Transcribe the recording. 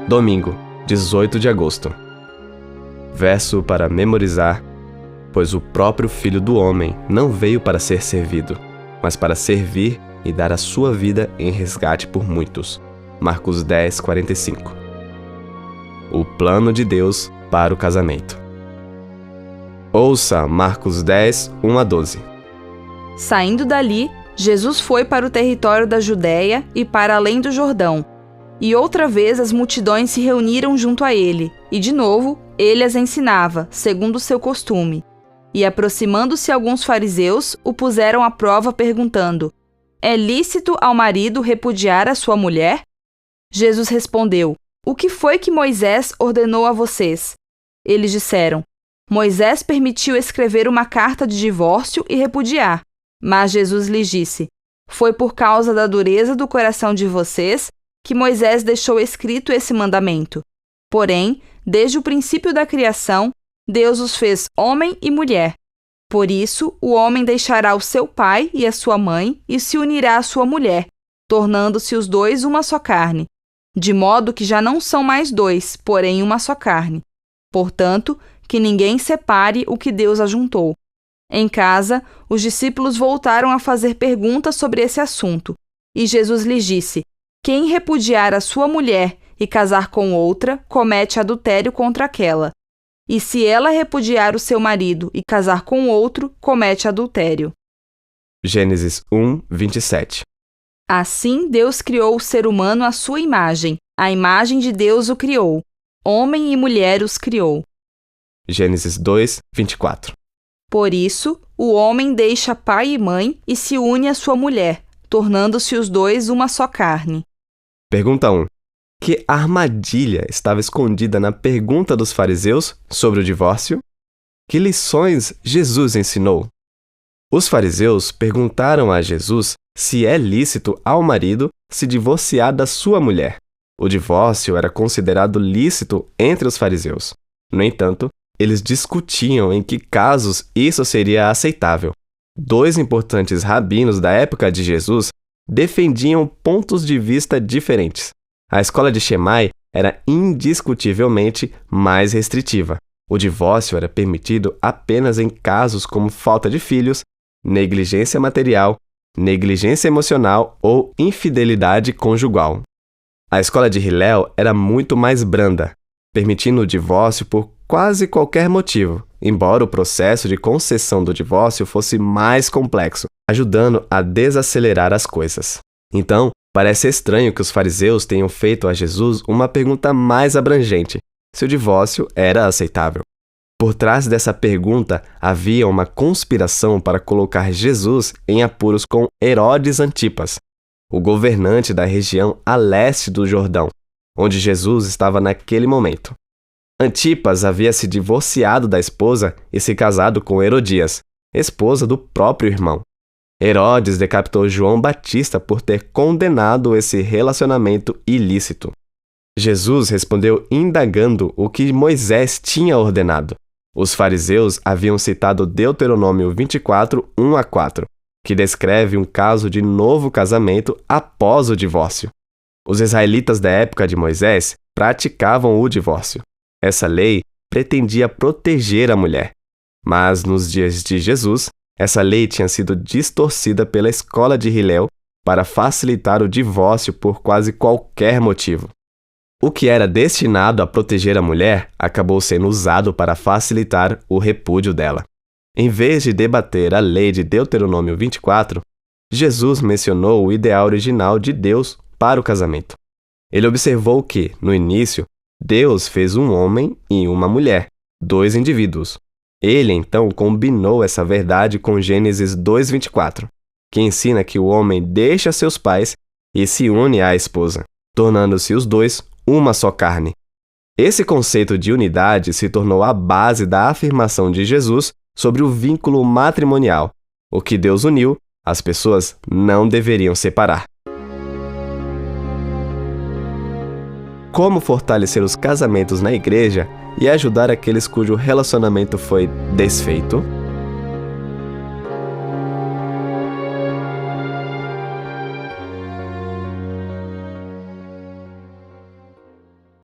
Domingo, 18 de agosto. Verso para memorizar: pois o próprio Filho do Homem não veio para ser servido, mas para servir e dar a sua vida em resgate por muitos. Marcos 10, 45. O plano de Deus para o casamento. Ouça Marcos 10, 1 a 12. Saindo dali, Jesus foi para o território da Judéia e para além do Jordão. E outra vez as multidões se reuniram junto a ele, e de novo ele as ensinava, segundo o seu costume. E aproximando-se alguns fariseus, o puseram à prova perguntando: é lícito ao marido repudiar a sua mulher? Jesus respondeu: o que foi que Moisés ordenou a vocês? Eles disseram: Moisés permitiu escrever uma carta de divórcio e repudiar. Mas Jesus lhes disse: foi por causa da dureza do coração de vocês que Moisés deixou escrito esse mandamento. Porém, desde o princípio da criação, Deus os fez homem e mulher. Por isso, o homem deixará o seu pai e a sua mãe e se unirá à sua mulher, tornando-se os dois uma só carne. De modo que já não são mais dois, porém uma só carne. Portanto, que ninguém separe o que Deus ajuntou. Em casa, os discípulos voltaram a fazer perguntas sobre esse assunto. E Jesus lhes disse: quem repudiar a sua mulher e casar com outra, comete adultério contra aquela. E se ela repudiar o seu marido e casar com outro, comete adultério. Gênesis 1, 27. Assim Deus criou o ser humano à sua imagem. A imagem de Deus o criou. Homem e mulher os criou. Gênesis 2, 24. Por isso, o homem deixa pai e mãe e se une à sua mulher, tornando-se os dois uma só carne. Pergunta 1. Que armadilha estava escondida na pergunta dos fariseus sobre o divórcio? Que lições Jesus ensinou? Os fariseus perguntaram a Jesus se é lícito ao marido se divorciar da sua mulher. O divórcio era considerado lícito entre os fariseus. No entanto, eles discutiam em que casos isso seria aceitável. Dois importantes rabinos da época de Jesus defendiam pontos de vista diferentes. A escola de Shammai era indiscutivelmente mais restritiva. O divórcio era permitido apenas em casos como falta de filhos, negligência material, negligência emocional ou infidelidade conjugal. A escola de Hillel era muito mais branda, permitindo o divórcio por quase qualquer motivo, embora o processo de concessão do divórcio fosse mais complexo, ajudando a desacelerar as coisas. Então, parece estranho que os fariseus tenham feito a Jesus uma pergunta mais abrangente, se o divórcio era aceitável. Por trás dessa pergunta havia uma conspiração para colocar Jesus em apuros com Herodes Antipas, o governante da região a leste do Jordão, onde Jesus estava naquele momento. Antipas havia se divorciado da esposa e se casado com Herodias, esposa do próprio irmão. Herodes decapitou João Batista por ter condenado esse relacionamento ilícito. Jesus respondeu indagando o que Moisés tinha ordenado. Os fariseus haviam citado Deuteronômio 24, 1 a 4, que descreve um caso de novo casamento após o divórcio. Os israelitas da época de Moisés praticavam o divórcio. Essa lei pretendia proteger a mulher. Mas, nos dias de Jesus, essa lei tinha sido distorcida pela escola de Hillel para facilitar o divórcio por quase qualquer motivo. O que era destinado a proteger a mulher acabou sendo usado para facilitar o repúdio dela. Em vez de debater a lei de Deuteronômio 24, Jesus mencionou o ideal original de Deus para o casamento. Ele observou que, no início, Deus fez um homem e uma mulher, dois indivíduos. Ele, então, combinou essa verdade com Gênesis 2:24, que ensina que o homem deixa seus pais e se une à esposa, tornando-se os dois uma só carne. Esse conceito de unidade se tornou a base da afirmação de Jesus sobre o vínculo matrimonial. O que Deus uniu, as pessoas não deveriam separar. Como fortalecer os casamentos na igreja e ajudar aqueles cujo relacionamento foi desfeito?